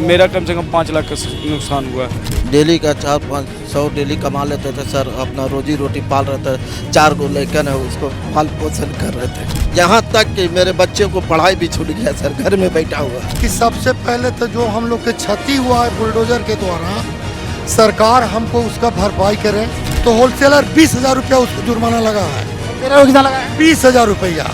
मेरा कम से कम 5 लाख का नुकसान हुआ है। डेली का 400-500 डेली कमा लेते थे सर, अपना रोजी रोटी पाल रहे थे। 4 गो लड़कन है, उसको पाल पोषण कर रहे थे। यहाँ तक कि मेरे बच्चे को पढ़ाई भी छूट गया सर, घर में बैठा हुआ। कि सबसे पहले तो जो हम लोग के क्षति हुआ है बुलडोजर के द्वारा, सरकार हमको उसका भरपाई करे। तो होलसेलर 20,000 रुपया उसको जुर्माना लगा है। तेरा कितना लगा है? 20,000 रुपया।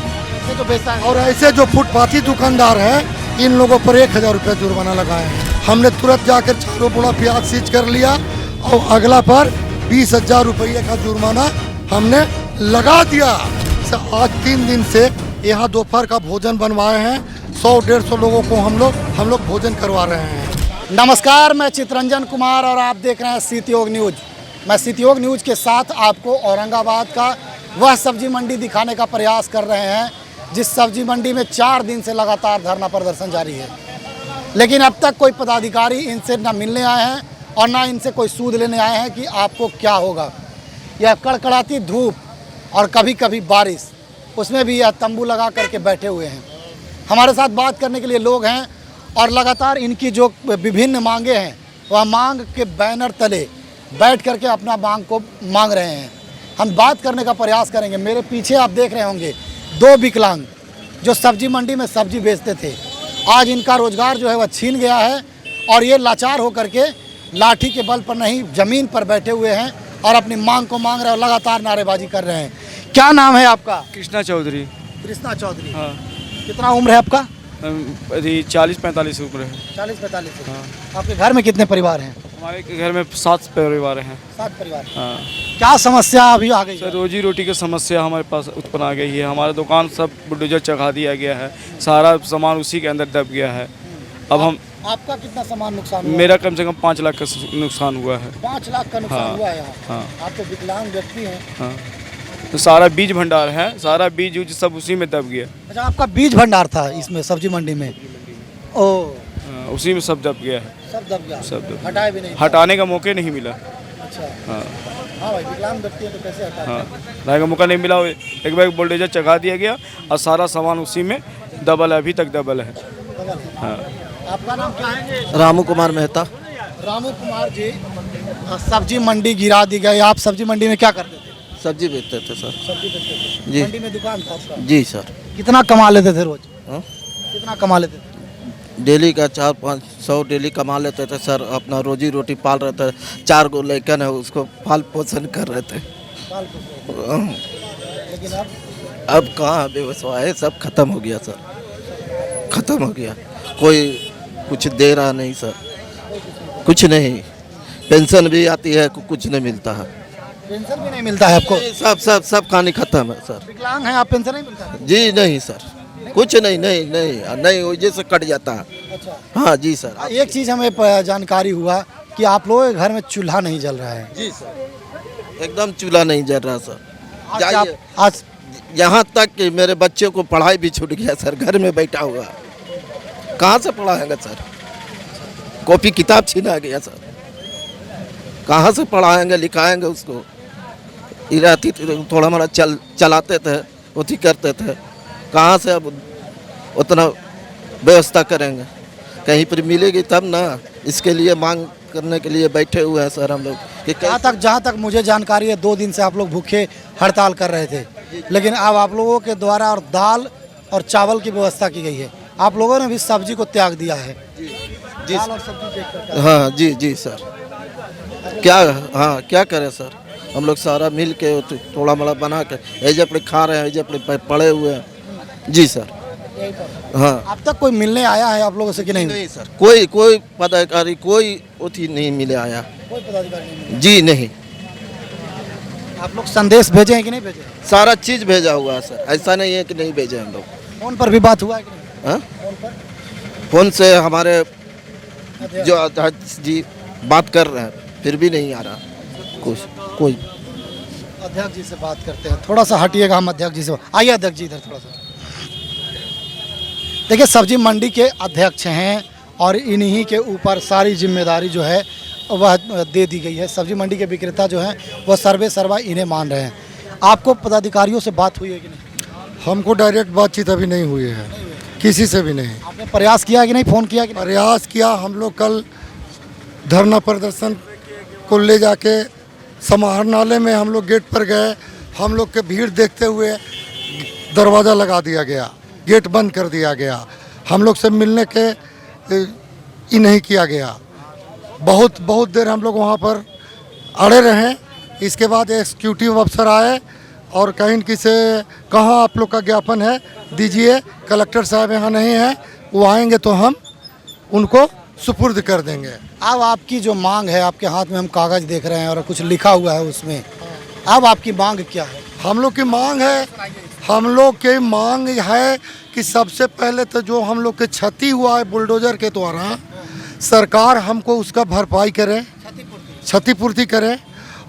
ये तो बेचता है। और ऐसे जो फुटपाथी दुकानदार हैं, इन लोगों पर 1,000 रुपया जुर्माना लगाए हैं। हमने तुरंत जाकर 4 बोरा प्याज सीज कर लिया और अगला पर 20,000 रुपये का जुर्माना हमने लगा दिया। आज 3 दिन से यहाँ दोपहर का भोजन बनवाए हैं। 100-150 लोगों को हम लोग भोजन करवा रहे हैं। नमस्कार, मैं चितरंजन कुमार और आप देख रहे हैं सितयोग न्यूज। मैं सितयोग न्यूज के साथ आपको औरंगाबाद का वह सब्जी मंडी दिखाने का प्रयास कर रहे हैं जिस सब्जी मंडी में 4 दिन से लगातार धरना प्रदर्शन जारी है, लेकिन अब तक कोई पदाधिकारी इनसे न मिलने आए हैं और ना इनसे कोई सूद लेने आए हैं कि आपको क्या होगा। यह कड़कड़ाती धूप और कभी कभी बारिश, उसमें भी यह तंबू लगा करके बैठे हुए हैं। हमारे साथ बात करने के लिए लोग हैं और लगातार इनकी जो विभिन्न मांगे हैं वह मांग के बैनर तले बैठ करके अपना मांग को मांग रहे हैं। हम बात करने का प्रयास करेंगे। मेरे पीछे आप देख रहे होंगे 2 विकलांग जो सब्जी मंडी में सब्जी बेचते थे। आज इनका रोजगार जो है वह छीन गया है और ये लाचार होकर के लाठी के बल पर नहीं, ज़मीन पर बैठे हुए हैं और अपनी मांग को मांग रहे हैं और लगातार नारेबाजी कर रहे हैं। क्या नाम है आपका? कृष्णा चौधरी। कृष्णा चौधरी। हाँ। कितना उम्र है आपका? अभी 40-45 उम्र है। 40-45। हाँ। आपके घर में कितने परिवार हैं? हमारे घर में 7 परिवार हैं। 7 परिवार। हाँ। क्या समस्या अभी आ गई? सर, रोजी रोटी की समस्या हमारे पास उत्पन्न आ गई है। हमारा दुकान सब बुलडोजर चढ़ा दिया गया है, सारा सामान उसी के अंदर दब गया है। अब हम आपका कितना सामान नुकसान हुआ? मेरा कम से कम 5 लाख का नुकसान हुआ है। 5 लाख का नुकसान हाँ। हुआ है यहाँ। हाँ। आप तो विकलांग व्यक्ति हैं। हाँ, तो सारा बीज भंडार है, सारा बीज उज सब उसी में दब गया। अच्छा, आपका बीज भंडार था इसमें सब्जी मंडी में? ओ, हाँ, उसी में सब दब गया है। सब दब गया? सब दब, हटाए भी नहीं? हटाने का मौका नहीं मिला। अच्छा। हाँ। हाँ भाई, विकलांग व्यक्ति है तो कैसे हटाते हाँ, हैं? हटाने का मौका नहीं मिला। एक बार बुलडोजर चढ़ा दिया गया और सारा सामान उसी में दबल है, अभी तक दबल है। हाँ। आपका नाम क्या है? रामू कुमार मेहता। रामू कुमार जी, सब्जी मंडी गिरा दी गई। आप सब्जी मंडी में क्या करते थे? सब्जी बेचते थे सर। सब्जी बेचते थे जी। मंडी में दुकान था आपका? जी सर। कितना कमा लेते थे रोज? हाँ? कितना कमा लेते थे? डेली का 400-500 डेली कमा लेते थे सर, अपना रोजी रोटी पाल रहे थे। 4 गो लड़कन है, उसको पाल पोषण कर रहे थे। लेकिन अब कहाँ व्यवसाय है, सब खत्म हो गया सर, खत्म हो गया। कोई कुछ दे रहा नहीं सर, कुछ नहीं। पेंशन भी आती है, कुछ नहीं मिलता है। पेंशन भी नहीं मिलता है आपको? सब कहानी खत्म है सर। विकलांग हैं आप, पेंशन नहीं मिलता है? जी नहीं सर, कुछ नहीं वजह से कट जाता है। अच्छा। हाँ जी सर। एक चीज़ हमें जानकारी हुआ कि आप लोगों के घर में चूल्हा नहीं जल रहा है। जी सर, एकदम चूल्हा नहीं जल रहा सर। आज यहाँ तक कि मेरे बच्चे को पढ़ाई भी छूट गया सर, घर में बैठा हुआ। कहाँ से पढ़ाएंगे सर? कॉपी किताब छीना गया सर, कहाँ से पढ़ाएंगे लिखाएंगे उसको? इराती थोड़ा मोड़ा चलाते थे, उठी करते थे। कहाँ से अब उतना व्यवस्था करेंगे? कहीं पर मिलेगी तब ना। इसके लिए मांग करने के लिए बैठे हुए हैं सर हम लोग कि जहाँ तक मुझे जानकारी है 2 दिन से आप लोग भूखे हड़ताल कर रहे थे, लेकिन अब आप लोगों के द्वारा और दाल और चावल की व्यवस्था की गई है। आप लोगों ने भी सब्जी को त्याग दिया है। जी दाल और सब्जी देख करके। हाँ जी सर। क्या करें सर? हम लोग सारा मिल के थोड़ा मोड़ा बना के ऐसे अपने खा रहे हैं, ऐसे अपने पड़े हुए हैं। जी सर। हाँ। अब तक कोई मिलने आया है आप लोगों से कि नहीं? नहीं सर, कोई पदाधिकारी कोई उठी नहीं मिले आया। कोई पदाधिकारी नहीं? जी नहीं। आप लोग संदेश भेजे हैं कि नहीं भेजे? सारा चीज़ भेजा हुआ है सर, ऐसा नहीं है कि नहीं भेजे हम लोग। फोन पर भी बात हुआ है कि नहीं? हाँ? फोन पर? फोन से हमारे जो अध्यक्ष जी बात कर रहे हैं, फिर भी नहीं आ रहा कोई। अध्यक्ष जी से बात करते हैं, थोड़ा सा हटिएगा। हम अध्यक्ष जी से आइए। अध्यक्ष जी इधर थोड़ा सा देखिए। सब्जी मंडी के अध्यक्ष हैं और इन्हीं के ऊपर सारी जिम्मेदारी जो है वह दे दी गई है। सब्जी मंडी के विक्रेता जो हैं वह सर्वा इन्हें मान रहे हैं। आपको पदाधिकारियों से बात हुई है कि नहीं? हमको डायरेक्ट बातचीत अभी नहीं हुई है, किसी से भी नहीं। आपने प्रयास किया कि नहीं, फ़ोन किया कि नहीं? प्रयास किया, हम लोग कल धरना प्रदर्शन को ले जाके समाहरणालय में हम लोग गेट पर गए। हम लोग के भीड़ देखते हुए दरवाज़ा लगा दिया गया, गेट बंद कर दिया गया, हम लोग से मिलने के ही नहीं किया गया। बहुत देर हम लोग वहाँ पर अड़े रहे। इसके बाद एग्जीक्यूटिव अफसर आए और कहीं किसे कहाँ आप लोग का ज्ञापन है दीजिए, कलेक्टर साहब यहाँ नहीं है, वो आएंगे तो हम उनको सुपुर्द कर देंगे। अब आपकी जो मांग है, आपके हाथ में हम कागज़ देख रहे हैं और कुछ लिखा हुआ है उसमें, अब आपकी मांग क्या है? हम लोग की मांग है कि सबसे पहले तो जो हम लोग के क्षति हुआ है बुलडोजर के द्वारा, सरकार हमको उसका भरपाई करे, क्षतिपूर्ति करे।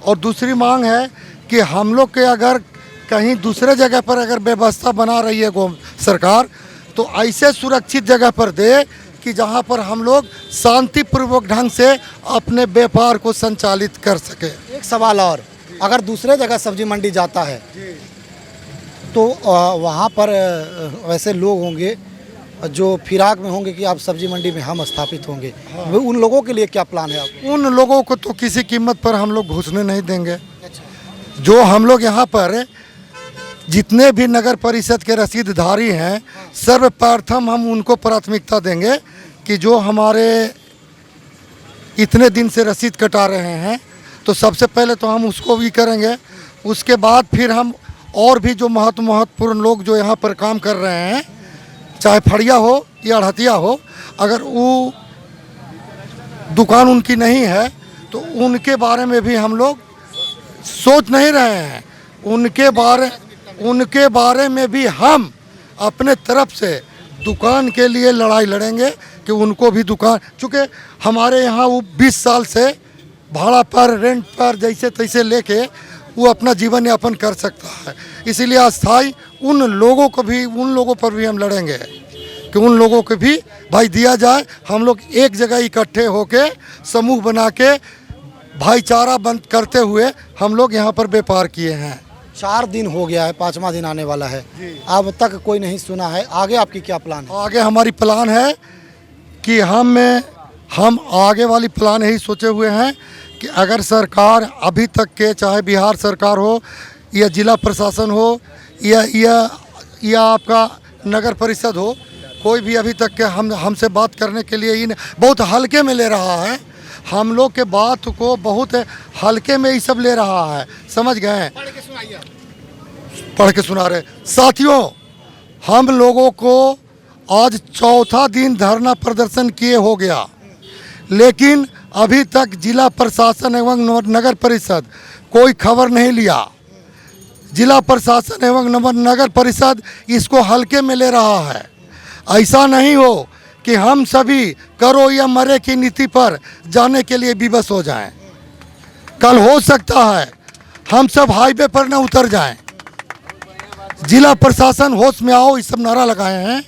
और दूसरी मांग है कि हम लोग के अगर कहीं दूसरे जगह पर अगर व्यवस्था बना रही है सरकार, तो ऐसे सुरक्षित जगह पर दे कि जहां पर हम लोग शांतिपूर्वक ढंग से अपने व्यापार को संचालित कर सके। एक सवाल और, अगर दूसरे जगह सब्जी मंडी जाता है तो वहाँ पर वैसे लोग होंगे जो फिराक में होंगे कि आप सब्जी मंडी में हम स्थापित होंगे, उन लोगों के लिए क्या प्लान है आप? उन लोगों को तो किसी कीमत पर हम लोग घुसने नहीं देंगे। जो हम लोग यहाँ पर जितने भी नगर परिषद के रसीदधारी हैं, सर्वप्रथम हम उनको प्राथमिकता देंगे कि जो हमारे इतने दिन से रसीद कटा रहे हैं, तो सबसे पहले तो हम उसको भी करेंगे। उसके बाद फिर हम और भी जो महत्वपूर्ण लोग जो यहाँ पर काम कर रहे हैं, चाहे फड़िया हो या अड़हतिया हो, अगर वो दुकान उनकी नहीं है तो उनके बारे में भी हम लोग सोच नहीं रहे हैं। उनके बारे में भी हम अपने तरफ से दुकान के लिए लड़ाई लड़ेंगे कि उनको भी दुकान, चूँकि हमारे यहाँ वो 20 साल से भाड़ा पर, रेंट पर जैसे तैसे लेके वो अपना जीवन यापन कर सकता है। इसीलिए अस्थाई उन लोगों पर भी हम लड़ेंगे कि उन लोगों को भी भाई दिया जाए। हम लोग एक जगह इकट्ठे होके समूह बना के भाईचारा बंद करते हुए हम लोग यहाँ पर व्यापार किए हैं। 4 दिन हो गया है, 5वां दिन आने वाला है, अब तक कोई नहीं सुना है। आगे आपकी क्या प्लान है? आगे हमारी प्लान है कि हम आगे वाली प्लान यही सोचे हुए हैं कि अगर सरकार अभी तक के, चाहे बिहार सरकार हो या जिला प्रशासन हो या आपका नगर परिषद हो, कोई भी अभी तक के हमसे बात करने के लिए बहुत हल्के में ले रहा है। हम लोग के बात को बहुत हल्के में ही सब ले रहा है, समझ गए? पढ़ के सुना रहे साथियों, हम लोगों को आज 4था दिन धरना प्रदर्शन किए हो गया, लेकिन अभी तक जिला प्रशासन एवं नगर परिषद कोई खबर नहीं लिया। जिला प्रशासन एवं नगर परिषद इसको हल्के में ले रहा है। ऐसा नहीं हो कि हम सभी करो या मरे की नीति पर जाने के लिए विवश हो जाएं। कल हो सकता है हम सब हाईवे पर न उतर जाएं। जिला प्रशासन होश में आओ, इस सब नारा लगाए हैं।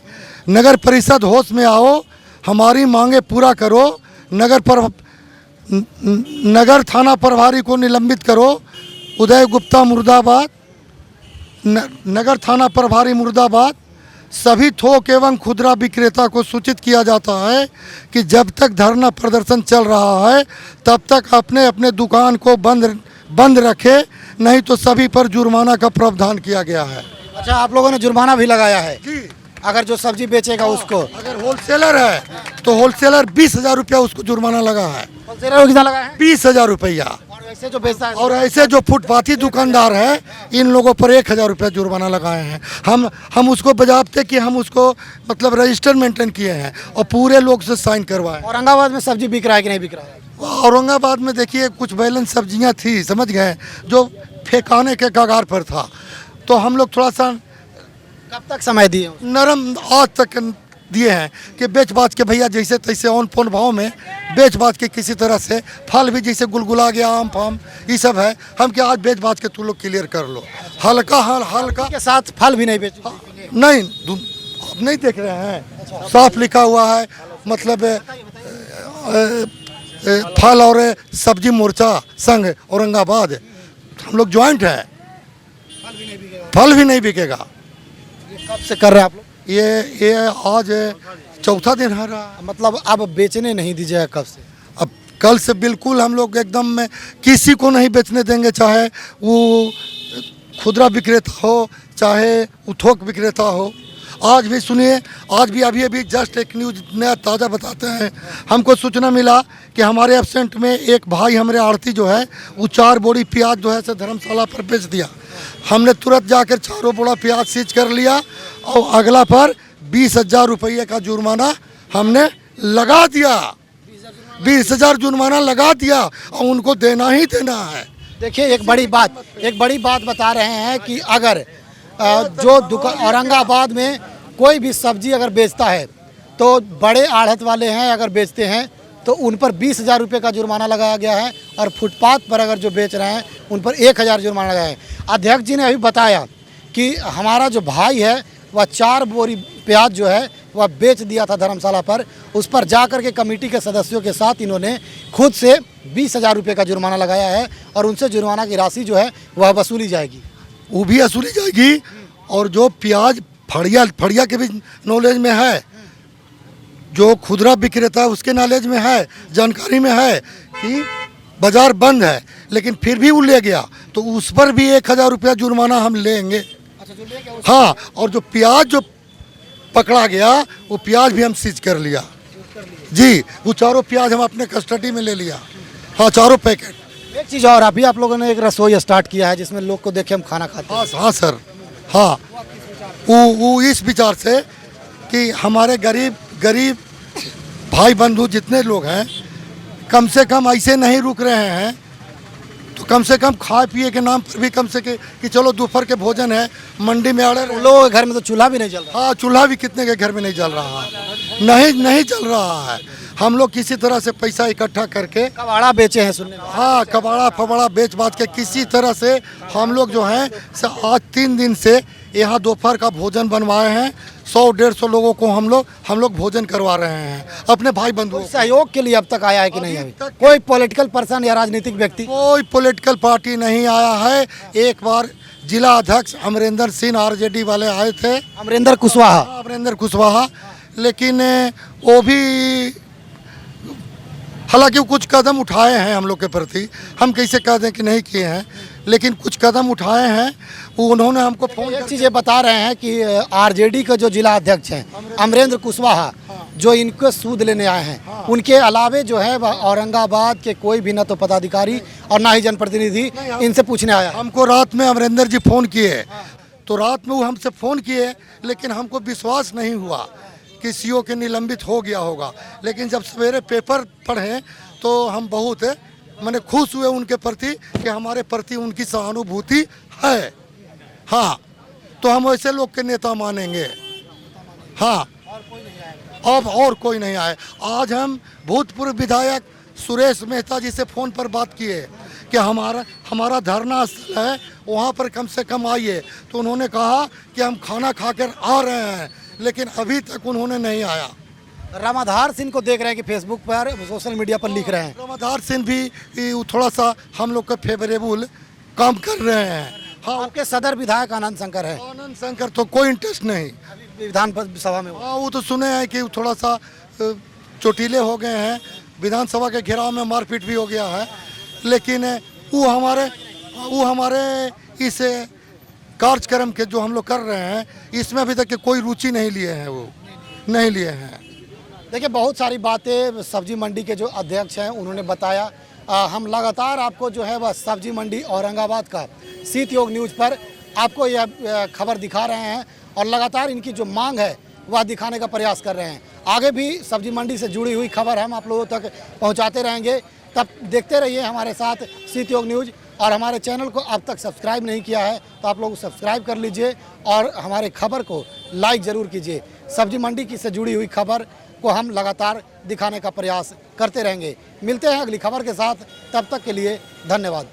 नगर परिषद होश में आओ, हमारी मांगे पूरा करो। नगर थाना प्रभारी को निलंबित करो। उदय गुप्ता मुर्दाबाद, नगर थाना प्रभारी मुर्दाबाद। सभी थोक एवं खुदरा विक्रेता को सूचित किया जाता है कि जब तक धरना प्रदर्शन चल रहा है तब तक अपने अपने दुकान को बंद रखे, नहीं तो सभी पर जुर्माना का प्रावधान किया गया है। अच्छा, आप लोगों ने जुर्माना भी लगाया है? जी। अगर जो सब्जी बेचेगा उसको, अगर होलसेलर है तो होलसेलर 20,000 रुपया उसको जुर्माना लगा है। होलसेलर को कितना लगा है? 20,000 रुपया। और ऐसे जो बेचता है, और ऐसे जो फुटपाथी दुकानदार है, इन लोगों पर 1,000 रुपया जुर्माना लगाए हैं। हम उसको बजाबते कि हम उसको मतलब रजिस्टर मेंटेन किए हैं और पूरे लोग से साइन करवाए। औरंगाबाद में सब्जी बिक रहा है कि नहीं बिक रहा है? औरंगाबाद में देखिए कुछ बैलेंस सब्जियां थी, समझ गए, जो फेंकाने के कगार पर था, तो हम लोग थोड़ा सा कब तक समय दिए? नरम आज तक दिए हैं कि बेच बाच के भैया जैसे तैसे ऑन पोन भाव में बेच बाच के किसी तरह से, फल भी जैसे गुलगुला गया, आम फाम ये सब है, हम क्या आज बेच बाच के तू लोग क्लियर कर लो। हल्का के साथ फल भी नहीं बेच? नहीं, आप नहीं देख रहे हैं, साफ लिखा हुआ है, मतलब फल और सब्जी मोर्चा संघ औरंगाबाद, हम लोग ज्वाइंट है। फल भी नहीं बिकेगा। कब से कर रहे हैं आप लोग? ये आज चौथा दिन है रहा। मतलब अब बेचने नहीं दीजिएगा कब से? अब कल से बिल्कुल हम लोग एकदम में किसी को नहीं बेचने देंगे, चाहे वो खुदरा विक्रेता हो चाहे वो थोक विक्रेता हो। आज भी सुनिए, आज भी अभी जस्ट एक न्यूज़ नया ताज़ा बताते हैं। हमको सूचना मिला कि हमारे एब्सेंट में एक भाई हमारे आड़ती जो है वो 4 बोरी प्याज जो है से धर्मशाला पर बेच दिया। हमने तुरंत जाकर 4 बोरा प्याज सीज कर लिया और अगला पर 20,000 रुपये का जुर्माना हमने लगा दिया। 20,000 जुर्माना लगा दिया और उनको देना ही देना है। देखिए एक बड़ी बात बता रहे हैं कि अगर जो दुकान औरंगाबाद में कोई भी सब्जी अगर बेचता है तो बड़े आढ़त वाले हैं अगर बेचते हैं तो उन पर 20,000 रुपये का जुर्माना लगाया गया है और फुटपाथ पर अगर जो बेच रहे हैं उन पर 1,000 जुर्माना लगाया है। अध्यक्ष जी ने अभी बताया कि हमारा जो भाई है वह 4 बोरी प्याज जो है वह बेच दिया था धर्मशाला पर। उस पर जाकर के कमेटी के सदस्यों के साथ इन्होंने खुद से 20,000 रुपये का जुर्माना लगाया है और उनसे जुर्माना की राशि जो है वह वसूली जाएगी। वो भी वसूली जाएगी। और जो प्याज फड़िया के भी नॉलेज में है, जो खुदरा विक्रेता है उसके नॉलेज में है, जानकारी में है कि बाज़ार बंद है, लेकिन फिर भी वो ले गया तो उस पर भी 1,000 रुपया जुर्माना हम लेंगे। हाँ, और जो प्याज जो पकड़ा गया वो प्याज भी हम सीज कर लिया जी। वो 4 प्याज हम अपने कस्टडी में ले लिया। हाँ, 4 पैकेट। एक चीज़ और, अभी आप लोगों ने एक रसोई स्टार्ट किया है जिसमें लोग को देखे हम खाना खाते हैं। हाँ सर, हाँ, वो इस विचार से कि हमारे गरीब भाई बंधु जितने लोग हैं कम से कम ऐसे नहीं रुक रहे हैं, तो कम से कम खाए पिए के नाम पर भी कम से कि चलो दोपहर के भोजन है, मंडी में अड़े उन लोगों के घर में तो चूल्हा भी नहीं चल रहा। हाँ, चूल्हा भी कितने के घर में नहीं जल रहा है, नहीं चल रहा है। हम लोग किसी तरह से पैसा इकट्ठा करके कबाड़ा बेचे हैं सुनने में। हाँ, कबाड़ा फबाड़ा बेच बाच के किसी तरह से हम लोग जो हैं आज 3 दिन से यहाँ दोपहर का भोजन बनवाए हैं। 100-150 लोगों को हम लोग भोजन करवा रहे हैं अपने भाई बंधुओं। सहयोग के लिए अब तक आया है कि नहीं? अभी कोई पॉलिटिकल पर्सन या राजनीतिक व्यक्ति? कोई पॉलिटिकल पार्टी नहीं आया है। एक बार जिला अध्यक्ष अमरेंद्र सिंह आरजेडी वाले आए थे, अमरेंद्र कुशवाहा, लेकिन वो भी हालांकि कुछ कदम उठाए हैं हम लोग के प्रति। हम कैसे कह दें कि नहीं किए हैं, लेकिन कुछ कदम उठाए हैं। वो उन्होंने हमको फोन एक चीज़ ये बता रहे हैं कि आरजेडी का जो जिला अध्यक्ष हैं अमरेंद्र कुशवाहा, जो इनको सूद लेने आए हैं, उनके अलावे जो है वह औरंगाबाद के कोई भी न तो पदाधिकारी और ना ही जनप्रतिनिधि इनसे पूछने आया। हमको रात में अमरेंद्र जी फ़ोन किए, तो रात में वो हमसे फ़ोन किए, लेकिन हमको विश्वास नहीं हुआ कि सीओ के निलंबित हो गया होगा। लेकिन जब सवेरे पेपर पढ़े तो हम बहुत मैंने खुश हुए उनके प्रति कि हमारे प्रति उनकी सहानुभूति है। हाँ, तो हम ऐसे लोग के नेता मानेंगे। हाँ, अब और कोई नहीं आए। आज हम भूतपूर्व विधायक सुरेश मेहता जी से फ़ोन पर बात किए कि हमारा धरना स्थल है, वहाँ पर कम से कम आइए। तो उन्होंने कहा कि हम खाना खाकर आ रहे हैं, लेकिन अभी तक उन्होंने नहीं आया। रामाधार सिंह को देख रहे हैं कि फेसबुक पर, सोशल मीडिया पर लिख रहे हैं। रामाधार सिंह भी थोड़ा सा हम लोग का फेवरेबल काम कर रहे हैं। हाँ, आपके सदर विधायक आनंद शंकर है। आनंद शंकर तो कोई इंटरेस्ट नहीं विधान सभा में। हाँ, वो तो सुने हैं कि थोड़ा सा चोटीले हो गए हैं, विधानसभा के घेराव में मारपीट भी हो गया है। लेकिन वो हमारे इस कार्यक्रम के जो हम लोग कर रहे हैं इसमें अभी तक कोई रुचि नहीं लिए हैं, वो नहीं लिए हैं। देखिए बहुत सारी बातें सब्जी मंडी के जो अध्यक्ष हैं उन्होंने बताया। हम लगातार आपको जो है वह सब्जी मंडी औरंगाबाद का शीत योग न्यूज़ पर आपको यह खबर दिखा रहे हैं और लगातार इनकी जो मांग है वह दिखाने का प्रयास कर रहे हैं। आगे भी सब्जी मंडी से जुड़ी हुई खबर हम आप लोगों तक पहुंचाते रहेंगे। तब देखते रहिए हमारे साथ शीत योग न्यूज़। और हमारे चैनल को अब तक सब्सक्राइब नहीं किया है तो आप लोग सब्सक्राइब कर लीजिए और हमारे खबर को लाइक ज़रूर कीजिए। सब्जी मंडी की से जुड़ी हुई खबर को हम लगातार दिखाने का प्रयास करते रहेंगे। मिलते हैं अगली खबर के साथ, तब तक के लिए धन्यवाद।